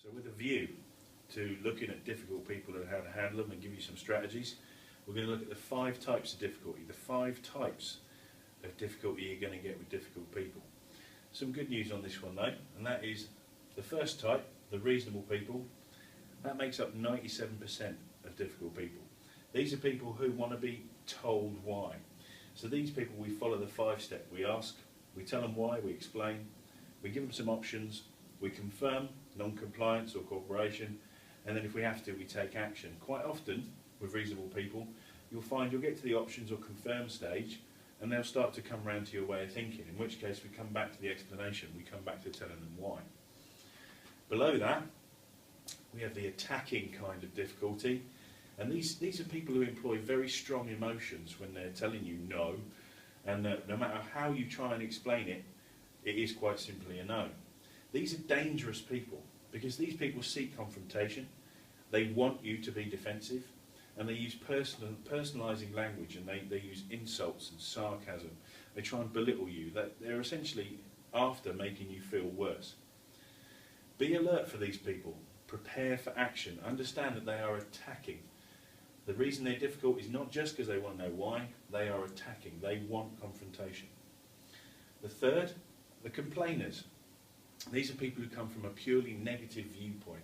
So with a view to looking at difficult people and how to handle them and give you some strategies, we're going to look at the 5 types of difficulty, the 5 types of difficulty you're going to get with difficult people. Some good news on this one though, and that is the first type, the reasonable people, that makes up 97% of difficult people. These are people who want to be told why. So these people, we follow the 5-step. We ask, we tell them why, we explain, we give them some options, we confirm non-compliance or cooperation, and then if we have to, we take action. Quite often, with reasonable people, you'll find you'll get to the options or confirm stage, and they'll start to come round to your way of thinking, in which case we come back to the explanation, we come back to telling them why. Below that, we have the attacking kind of difficulty, and these are people who employ very strong emotions when they're telling you no, and no matter how you try and explain it, it is quite simply a no. These are dangerous people, because these people seek confrontation, they want you to be defensive, and they use personalising language, and they use insults and sarcasm. They try and belittle you. They're essentially after making you feel worse. Be alert for these people. Prepare for action. Understand that they are attacking. The reason they're difficult is not just because they want to know why. They are attacking. They want confrontation. The third, the complainers. These are people who come from a purely negative viewpoint.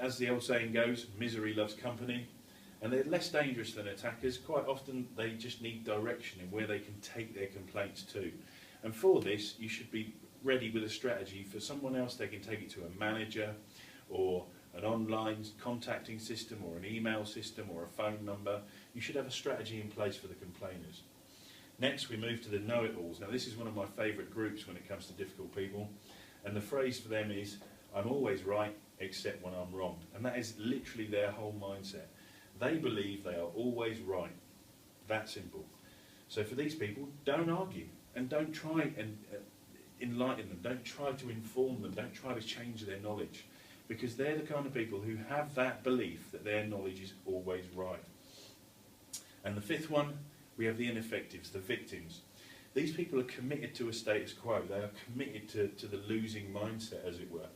As the old saying goes, misery loves company. And they're less dangerous than attackers. Quite often they just need direction in where they can take their complaints to. And for this, you should be ready with a strategy. For someone else, they can take it to a manager or an online contacting system or an email system or a phone number. You should have a strategy in place for the complainers. Next, we move to the know-it-alls. Now, this is one of my favourite groups when it comes to difficult people. And the phrase for them is, I'm always right except when I'm wrong. And that is literally their whole mindset. They believe they are always right. That simple. So for these people, don't argue and don't try and enlighten them. Don't try to inform them. Don't try to change their knowledge, because they're the kind of people who have that belief that their knowledge is always right. And the fifth one, we have the ineffectives, the victims. These people are committed to a status quo. They are committed to the losing mindset, as it were.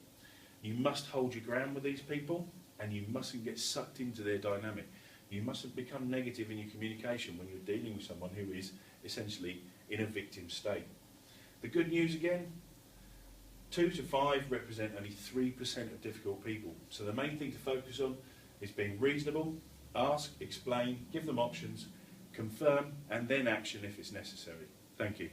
You must hold your ground with these people, and you mustn't get sucked into their dynamic. You mustn't become negative in your communication when you're dealing with someone who is essentially in a victim state. The good news again, 2 to 5 represent only 3% of difficult people. So the main thing to focus on is being reasonable, ask, explain, give them options, confirm, and then action if it's necessary. Thank you.